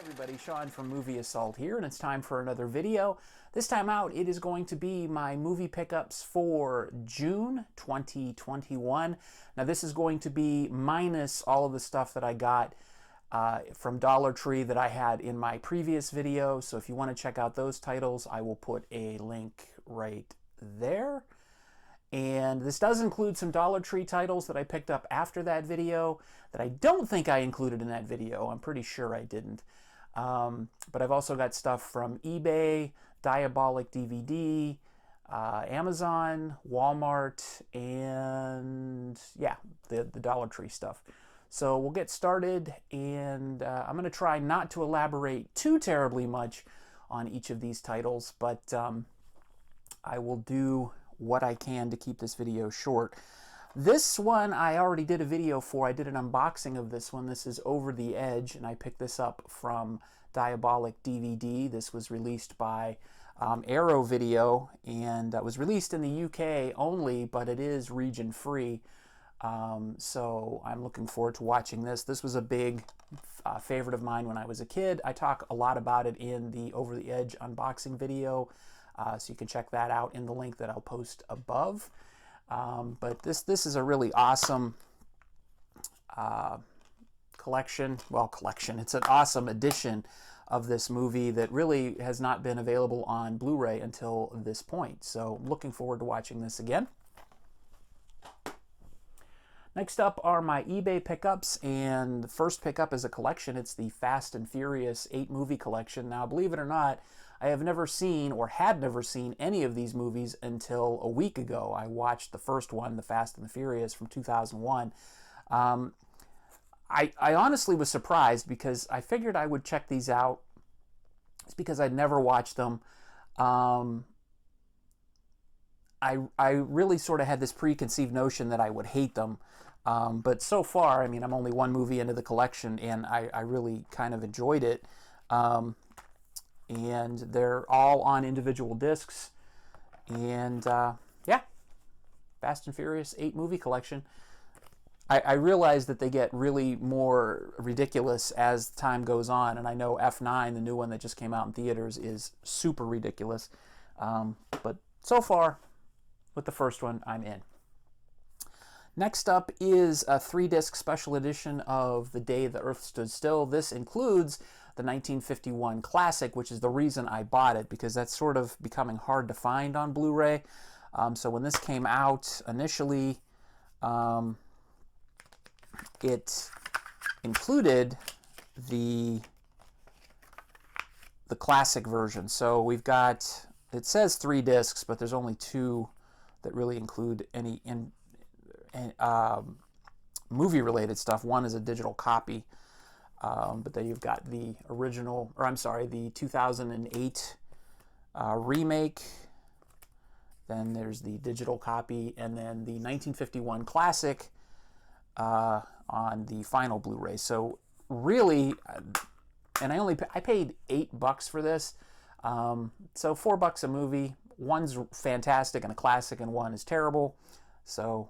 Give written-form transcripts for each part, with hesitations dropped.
Everybody, Sean from Movie Assault here, and it's time for another video. This time out, it is going to be my movie pickups for June 2021. Now, this is going to be minus all of the stuff that I got from Dollar Tree that I had in my previous video. So if you want to check out those titles, I will put a link right there. And this does include some Dollar Tree titles that I picked up after that video that I don't think I included in that video. I'm pretty sure I didn't. But I've also got stuff from eBay, Diabolic DVD, Amazon, Walmart, and yeah, the Dollar Tree stuff. So we'll get started, and I'm going to try not to elaborate too terribly much on each of these titles, but I will do what I can to keep this video short. This one I already did a video for. I did an unboxing of this one. This is Over the Edge, and I picked this up from Diabolic DVD. This was released by Arrow Video, and was released in the UK only, but it is region free. So I'm looking forward to watching this. This was a big favorite of mine when I was a kid. I talk a lot about it in the Over the Edge unboxing video. So you can check that out in the link that I'll post above. But this is a really awesome collection. Well, collection. It's an awesome edition of this movie that really has not been available on Blu-ray until this point. So I'm looking forward to watching this again. Next up are my eBay pickups, and the first pickup is a collection. It's the Fast and Furious 8 movie collection. Now, believe it or not, I have never seen or had never seen any of these movies until a week ago. I watched the first one, The Fast and the Furious, from 2001. I honestly was surprised because I figured I would check these out. It's because I'd never watched them. I really sort of had this preconceived notion that I would hate them. But so far, I mean, I'm only one movie into the collection, and I really kind of enjoyed it. And they're all on individual discs. And yeah, Fast and Furious 8 movie collection. I realize that they get really more ridiculous as time goes on, and I know F9, the new one that just came out in theaters, is super ridiculous. But so far, with the first one, I'm in. Next up is a 3-disc special edition of The Day the Earth Stood Still. This includes the 1951 classic, which is the reason I bought it, because that's sort of becoming hard to find on Blu-ray. So when this came out initially, it included the classic version. So we've got, it says 3 discs, but there's only 2 that really include any movie-related stuff. One is a digital copy, but then you've got the original, or I'm sorry, the 2008 remake. Then there's the digital copy, and then the 1951 classic on the final Blu-ray. So really, and I paid $8 for this. So $4 a movie. One's fantastic and a classic, and one is terrible. So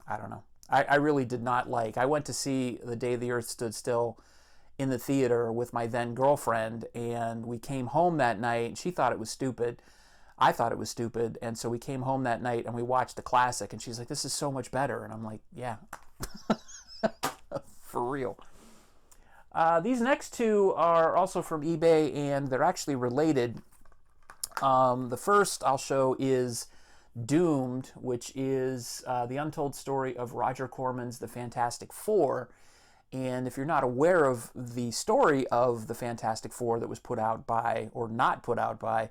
I don't know. I really did not like. I went to see The Day the Earth Stood Still in the theater with my then girlfriend, and we came home that night. She thought it was stupid. I thought it was stupid, and so we came home that night and we watched the classic, and she's like, "This is so much better," and I'm like, "Yeah, for real." These next 2 are also from eBay, and they're actually related. The first I'll show is Doomed, which is the untold story of Roger Corman's The Fantastic Four. And if you're not aware of the story of The Fantastic Four that was put out by, or not put out by,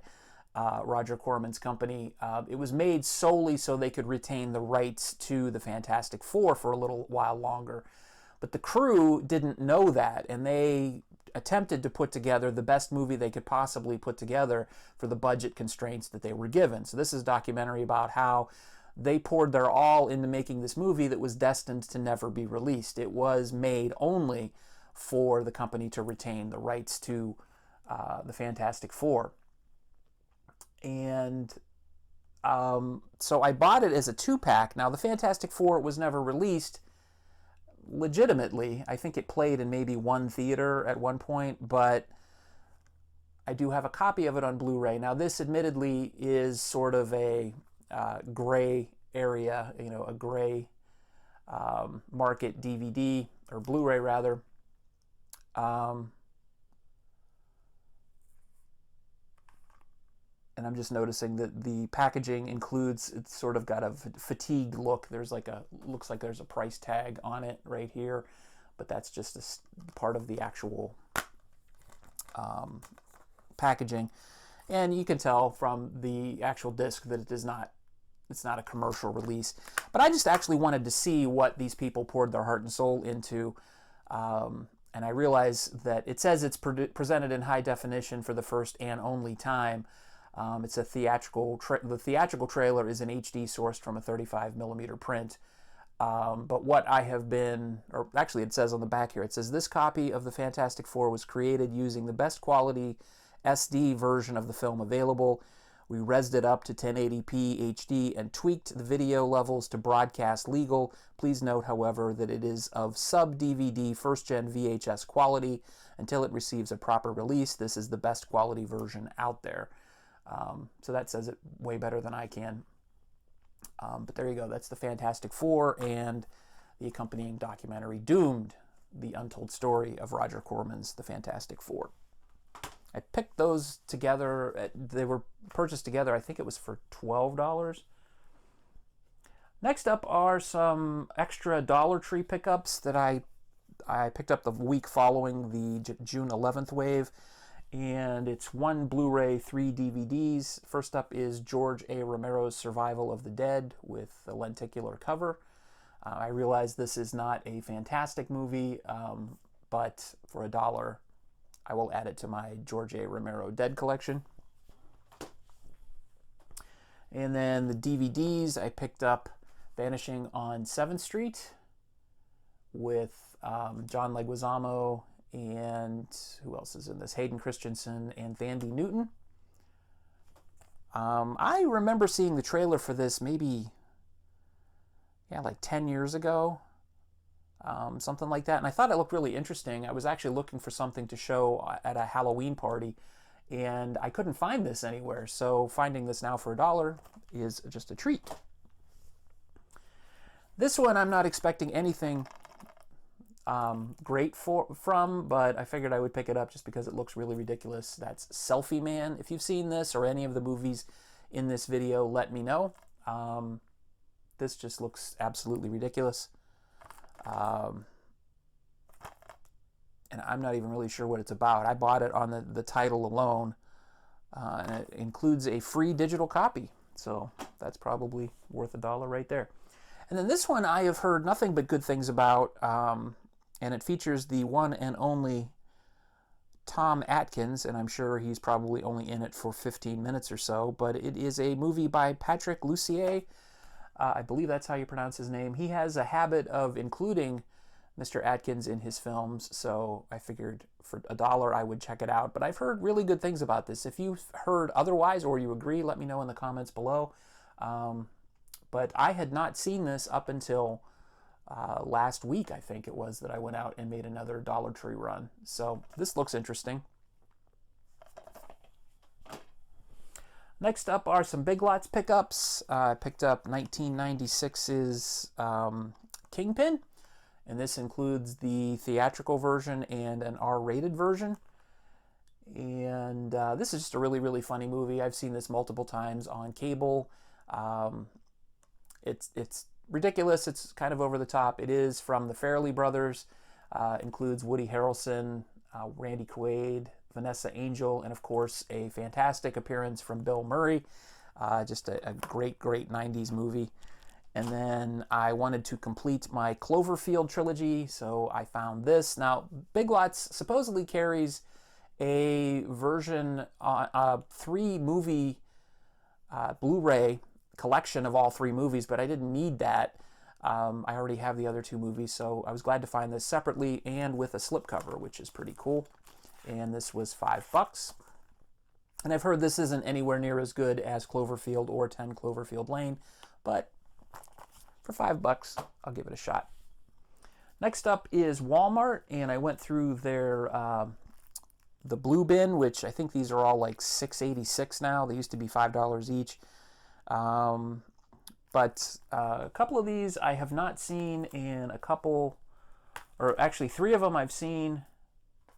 Roger Corman's company, it was made solely so they could retain the rights to The Fantastic Four for a little while longer. But the crew didn't know that, and they attempted to put together the best movie they could possibly put together for the budget constraints that they were given. So this is a documentary about how they poured their all into making this movie that was destined to never be released. It was made only for the company to retain the rights to the Fantastic Four. And so I bought it as a 2-pack. Now, the Fantastic Four was never released legitimately. I think it played in maybe one theater at one point, but I do have a copy of it on Blu-ray. Now, this admittedly is sort of a gray area, you know, a gray market DVD, or Blu-ray rather. And I'm just noticing that the packaging includes, it's sort of got a fatigued look. There's like looks like there's a price tag on it right here, but that's just a part of the actual packaging. And you can tell from the actual disc that it's not a commercial release. But I just actually wanted to see what these people poured their heart and soul into. And I realized that it says it's presented in high definition for the first and only time. It's a theatrical, the theatrical trailer is an HD sourced from a 35mm print. But what I have been, or actually it says on the back here, it says this copy of the Fantastic Four was created using the best quality SD version of the film available. We rezzed it up to 1080p HD and tweaked the video levels to broadcast legal. Please note, however, that it is of sub-DVD first-gen VHS quality. Until it receives a proper release, this is the best quality version out there. So that says it way better than I can. But there you go. That's the Fantastic Four and the accompanying documentary, Doomed, the untold story of Roger Corman's The Fantastic Four. I picked those together. They were purchased together. I think it was for $12. Next up are some extra Dollar Tree pickups that I picked up the week following the June 11th wave. And it's 1 Blu-ray, 3 DVDs. First up is George A. Romero's Survival of the Dead with a lenticular cover. I realize this is not a fantastic movie, but for $1, I will add it to my George A. Romero Dead collection. And then the DVDs, I picked up Vanishing on 7th Street with John Leguizamo, and who else is in this? Hayden Christensen and Thandie Newton. I remember seeing the trailer for this maybe, like 10 years ago, something like that. And I thought it looked really interesting. I was actually looking for something to show at a Halloween party, and I couldn't find this anywhere. So finding this now for $1 is just a treat. This one I'm not expecting anything great from, but I figured I would pick it up just because it looks really ridiculous. That's Selfie Man. If you've seen this or any of the movies in this video, let me know. This just looks absolutely ridiculous. And I'm not even really sure what it's about. I bought it on the title alone, and it includes a free digital copy. So that's probably worth $1 right there. And then this one I have heard nothing but good things about. And it features the one and only Tom Adkins, and I'm sure he's probably only in it for 15 minutes or so, but it is a movie by Patrick Lussier. I believe that's how you pronounce his name. He has a habit of including Mr. Adkins in his films, so I figured for $1 I would check it out. But I've heard really good things about this. If you've heard otherwise or you agree, let me know in the comments below. But I had not seen this up until last week, I think it was, that I went out and made another Dollar Tree run. So this looks interesting. Next up are some Big Lots pickups. I picked up 1996's Kingpin, and this includes the theatrical version and an R-rated version. And this is just a really, really funny movie. I've seen this multiple times on cable. It's ridiculous. It's kind of over the top. It is from the Farrelly brothers. Includes Woody Harrelson, Randy Quaid, Vanessa Angel, and of course a fantastic appearance from Bill Murray. Just a great 90s movie. And then I wanted to complete my Cloverfield trilogy, so I found this. Now, Big Lots supposedly carries a version, 3-movie Blu-ray collection of all 3 movies, but I didn't need that. I already have the other 2 movies, so I was glad to find this separately and with a slipcover, which is pretty cool. And this was $5. And I've heard this isn't anywhere near as good as Cloverfield or 10 Cloverfield Lane, but for $5, I'll give it a shot. Next up is Walmart, and I went through their the blue bin, which I think these are all like $6.86 now. They used to be $5 each. But a couple of these I have not seen, and a couple, or actually 3 of them I've seen.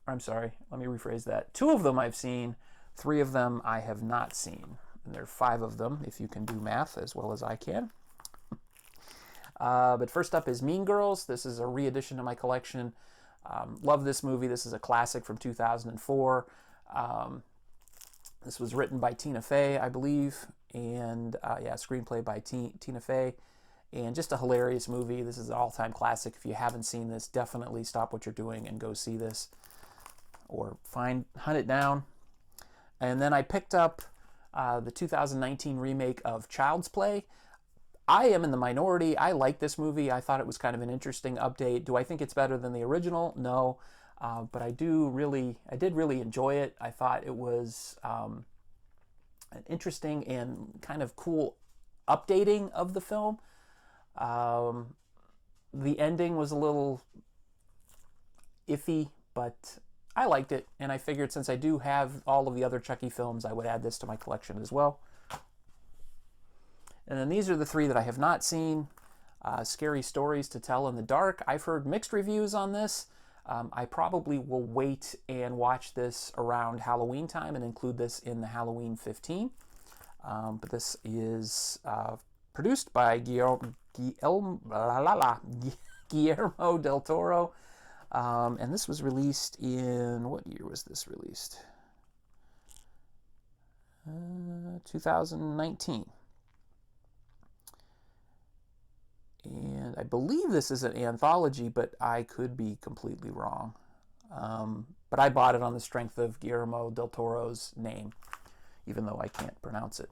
I'm sorry, let me rephrase that. 2 of them I've seen, 3 of them I have not seen. And there are 5 of them, if you can do math as well as I can. But first up is Mean Girls. This is a re-edition to my collection. Love this movie. This is a classic from 2004. This was written by Tina Fey, I believe, and yeah, screenplay by Tina Fey, and just a hilarious movie. This is an all-time classic. If you haven't seen this, definitely stop what you're doing and go see this, or hunt it down. And then I picked up the 2019 remake of Child's Play. I am in the minority. I like this movie. I thought it was kind of an interesting update. Do I think it's better than the original? No. But I did really enjoy it. I thought it was an interesting and kind of cool updating of the film. The ending was a little iffy, but I liked it, and I figured since I do have all of the other Chucky films, I would add this to my collection as well. And then these are the 3 that I have not seen. Scary Stories to Tell in the Dark. I've heard mixed reviews on this. I probably will wait and watch this around Halloween time and include this in the Halloween 15. But this is produced by Guillermo del Toro. And this was released in, what year was this released? 2019. And I believe this is an anthology, but I could be completely wrong. But I bought it on the strength of Guillermo del Toro's name, even though I can't pronounce it.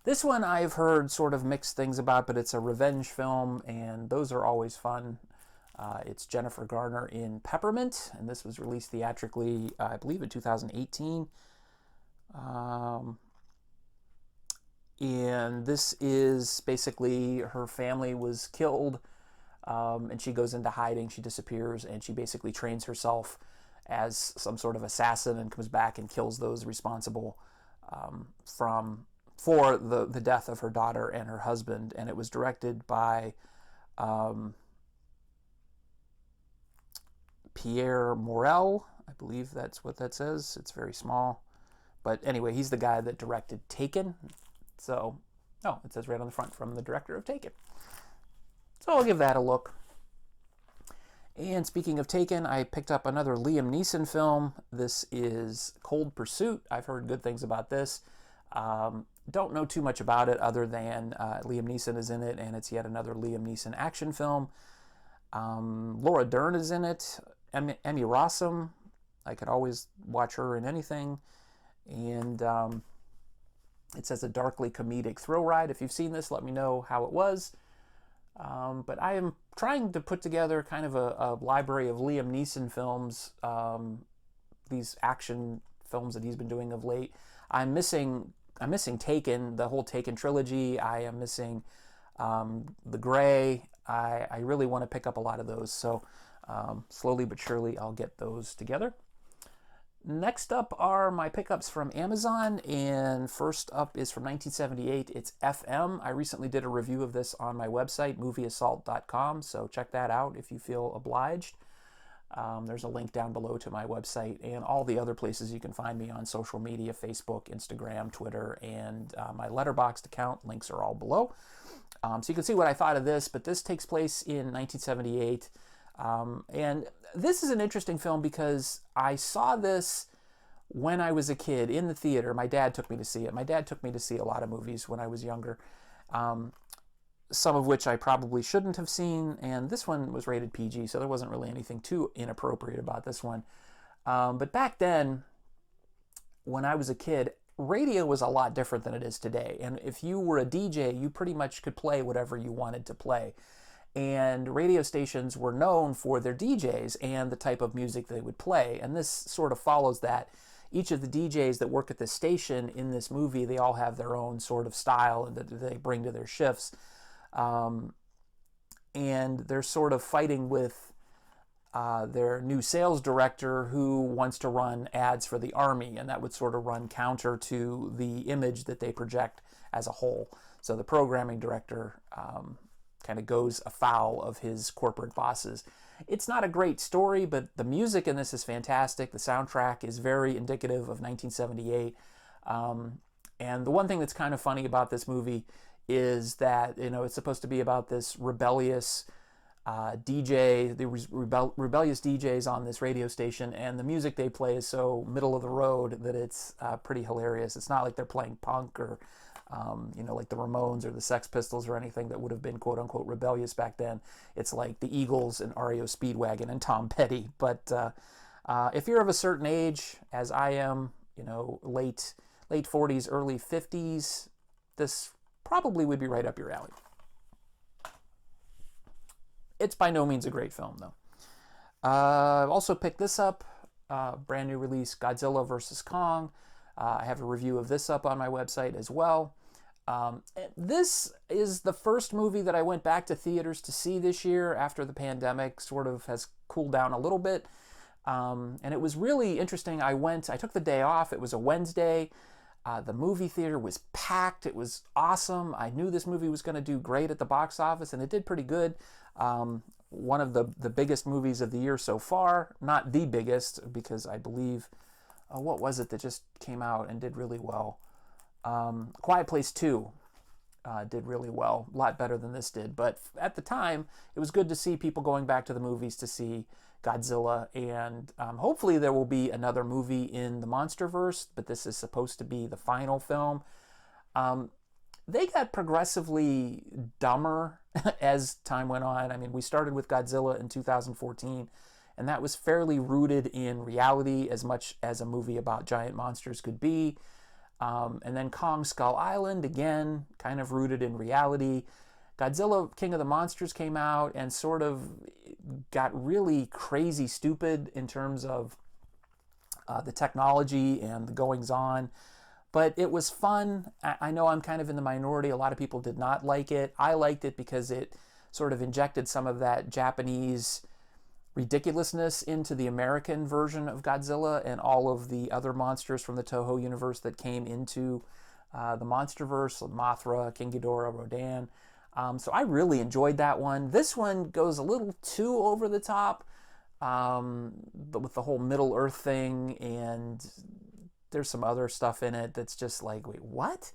This one I've heard sort of mixed things about, but it's a revenge film, and those are always fun. It's Jennifer Garner in Peppermint, and this was released theatrically, I believe, in 2018. And this is basically her family was killed, and she goes into hiding. She disappears, and she basically trains herself as some sort of assassin and comes back and kills those responsible for the death of her daughter and her husband. And it was directed by Pierre Morel. I believe that's what that says. It's very small. But anyway, he's the guy that directed Taken. So, oh, it says right on the front, from the director of Taken. So I'll give that a look. And speaking of Taken, I picked up another Liam Neeson film. This is Cold Pursuit. I've heard good things about this. Don't know too much about it other than Liam Neeson is in it, and it's yet another Liam Neeson action film. Laura Dern is in it. Emmy Rossum. I could always watch her in anything. And it says a darkly comedic thrill ride. If you've seen this, let me know how it was. But I am trying to put together kind of a library of Liam Neeson films, these action films that he's been doing of late. I'm missing Taken, the whole Taken trilogy. I am missing The Gray. I really want to pick up a lot of those. So slowly but surely I'll get those together. Next up are my pickups from Amazon, and first up is from 1978. It's FM. I recently did a review of this on my website, movieassault.com, so check that out if you feel obliged. There's a link down below to my website and all the other places you can find me on social media, Facebook, Instagram, Twitter, and my Letterboxd account. Links are all below. So you can see what I thought of this, but this takes place in 1978. And this is an interesting film because I saw this when I was a kid in the theater. My dad took me to see it. My dad took me to see a lot of movies when I was younger, some of which I probably shouldn't have seen, and this one was rated PG, so there wasn't really anything too inappropriate about this one. But back then, when I was a kid, radio was a lot different than it is today. And if you were a DJ, you pretty much could play whatever you wanted to play. And radio stations were known for their DJs and the type of music they would play. And this sort of follows that. Each of the DJs that work at this station in this movie, they all have their own sort of style that they bring to their shifts. and they're sort of fighting with their new sales director who wants to run ads for the army, and that would sort of run counter to the image that they project as a whole. So the programming director kind of goes afoul of his corporate bosses. It's not a great story, but the music in this is fantastic. The soundtrack is very indicative of 1978. And the one thing that's kind of funny about this movie is that, it's supposed to be about this rebellious DJ, the rebellious DJs on this radio station, and the music they play is so middle of the road that it's pretty hilarious. It's not like they're playing punk or, like the Ramones or the Sex Pistols or anything that would have been quote unquote rebellious back then. It's like the Eagles and REO Speedwagon and Tom Petty. But if you're of a certain age, as I am, late 40s, early 50s, this probably would be right up your alley. It's by no means a great film, though. I've also picked this up, brand new release, Godzilla vs. Kong. I have a review of this up on my website as well. This is the first movie that I went back to theaters to see this year after the pandemic sort of has cooled down a little bit. And it was really interesting. I took the day off. It was a Wednesday. The movie theater was packed. It was awesome. I knew this movie was going to do great at the box office, and it did pretty good. One of the biggest movies of the year so far. Not the biggest, because I believe, what was it that just came out and did really well? Quiet Place 2 did really well. A lot better than this did. But at the time, it was good to see people going back to the movies to see Godzilla, and hopefully there will be another movie in the MonsterVerse, but this is supposed to be the final film. They got progressively dumber as time went on. I mean, we started with Godzilla in 2014, and that was fairly rooted in reality as much as a movie about giant monsters could be. And then Kong Skull Island, again, kind of rooted in reality. Godzilla King of the Monsters came out and sort of got really crazy stupid in terms of the technology and the goings-on. But it was fun. I know I'm kind of in the minority. A lot of people did not like it. I liked it because it sort of injected some of that Japanese ridiculousness into the American version of Godzilla and all of the other monsters from the Toho universe that came into the MonsterVerse, Mothra, King Ghidorah, Rodan. So I really enjoyed that one. This one goes a little too over the top, but with the whole Middle Earth thing, and there's some other stuff in it that's just like, wait, what?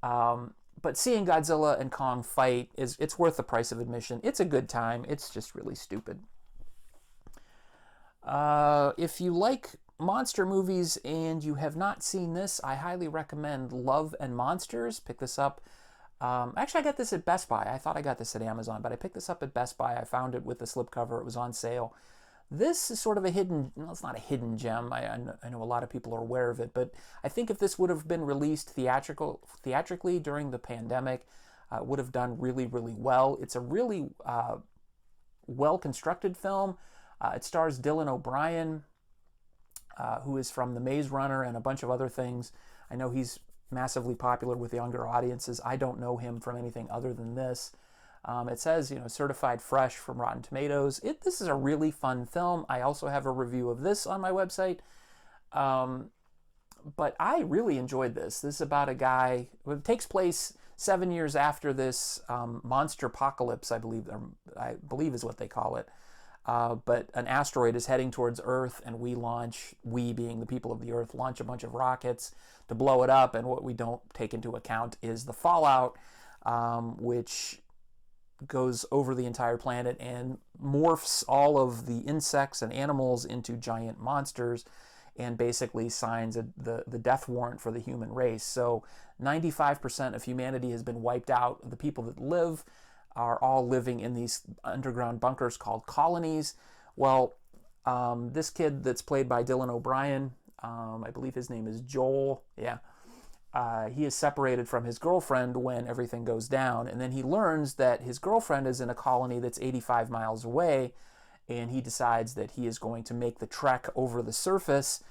But seeing Godzilla and Kong fight, it's worth the price of admission. It's a good time. It's just really stupid. If you like monster movies and you have not seen this, I highly recommend Love and Monsters. Pick this up. Actually, I got this at Best Buy. I thought I got this at Amazon, but I picked this up at Best Buy. I found it with the slipcover. It was on sale. This is sort of a hidden, well, it's not a hidden gem. I know a lot of people are aware of it, but I think if this would have been released theatrically during the pandemic, it would have done really, really well. It's a really well-constructed film. It stars Dylan O'Brien, who is from The Maze Runner and a bunch of other things. I know he's massively popular with younger audiences. I don't know him from anything other than this. It says, certified fresh from Rotten Tomatoes. This is a really fun film. I also have a review of this on my website. But I really enjoyed this. This is about a guy. It takes place 7 years after this monster apocalypse, I believe is what they call it. But an asteroid is heading towards Earth, and we being the people of the Earth, launch a bunch of rockets to blow it up. And what we don't take into account is the fallout, which goes over the entire planet and morphs all of the insects and animals into giant monsters, and basically signs the death warrant for the human race. So 95% of humanity has been wiped out. The people that live are all living in these underground bunkers called colonies. Well, this kid that's played by Dylan O'Brien, I believe his name is Joel, he is separated from his girlfriend when everything goes down, and then he learns that his girlfriend is in a colony that's 85 miles away, and he decides that he is going to make the trek over the surface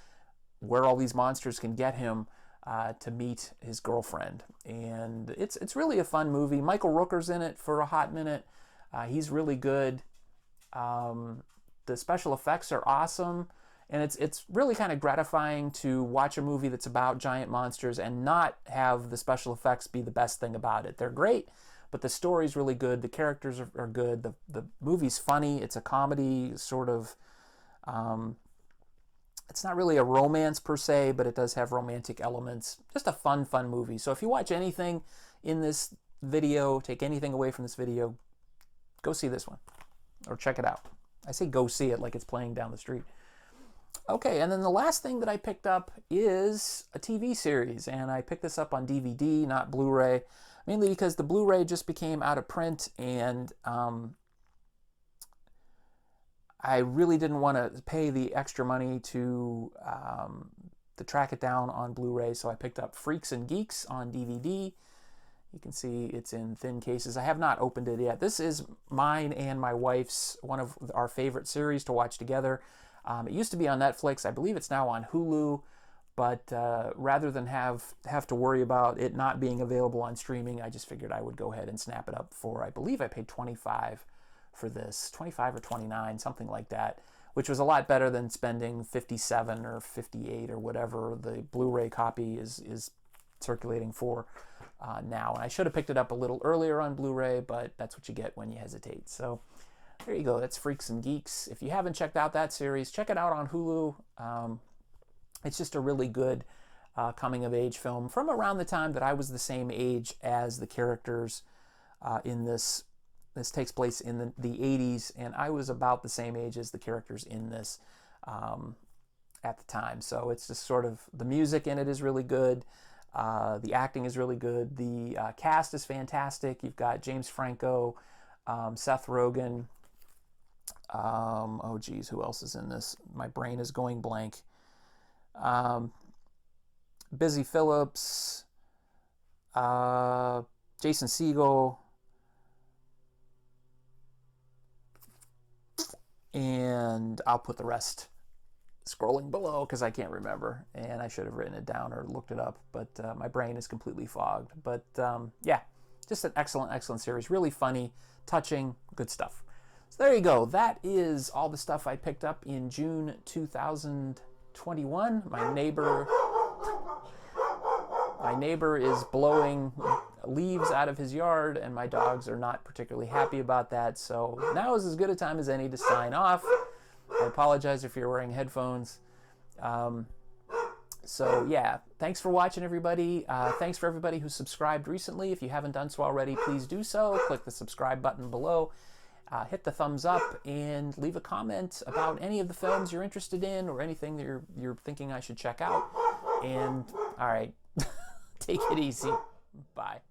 where all these monsters can get him to meet his girlfriend. And it's really a fun movie. Michael Rooker's in it for a hot minute. He's really good. The special effects are awesome, and it's really kind of gratifying to watch a movie that's about giant monsters and not have the special effects be the best thing about it. They're great, but the story's really good. The characters are good. The movie's funny. It's a comedy, sort of. It's not really a romance per se, but it does have romantic elements. Just a fun movie. So if you watch anything in this video, take anything away from this video, go see this one or check it out. I say go see it like it's playing down the street. Okay, and then the last thing that I picked up is a TV series, and I picked this up on DVD, not Blu-ray, mainly because the Blu-ray just became out of print, and I really didn't want to pay the extra money to track it down on Blu-ray, so I picked up Freaks and Geeks on DVD. You can see it's in thin cases. I have not opened it yet. This is mine and my wife's, one of our favorite series to watch together. It used to be on Netflix. I believe it's now on Hulu, but rather than have to worry about it not being available on streaming, I just figured I would go ahead and snap it up for, I believe I paid $25 for this, $25 or $29, something like that, which was a lot better than spending $57 or $58 or whatever the Blu-ray copy is circulating for now. And I should have picked it up a little earlier on Blu-ray, but that's what you get when you hesitate. So there you go. That's Freaks and Geeks. If you haven't checked out that series, check it out on Hulu. It's just a really good coming-of-age film from around the time that I was the same age as the characters in this. This takes place in the 80s, and I was about the same age as the characters in this at the time. So it's just sort of, the music in it is really good. The acting is really good. The cast is fantastic. You've got James Franco, Seth Rogen. Oh geez, who else is in this? My brain is going blank. Busy Phillips, Jason Segel, and I'll put the rest scrolling below because I can't remember, and I should have written it down or looked it up, but my brain is completely fogged. But yeah, just an excellent series. Really funny, touching, good stuff. So there you go. That is all the stuff I picked up in June 2021. My neighbor is blowing leaves out of his yard, and my dogs are not particularly happy about that. So now is as good a time as any to sign off. I apologize if you're wearing headphones. So yeah, thanks for watching, everybody. Thanks for everybody who subscribed recently. If you haven't done so already, please do so. Click the subscribe button below. Hit the thumbs up and leave a comment about any of the films you're interested in or anything that you're thinking I should check out. And all right, take it easy. Bye.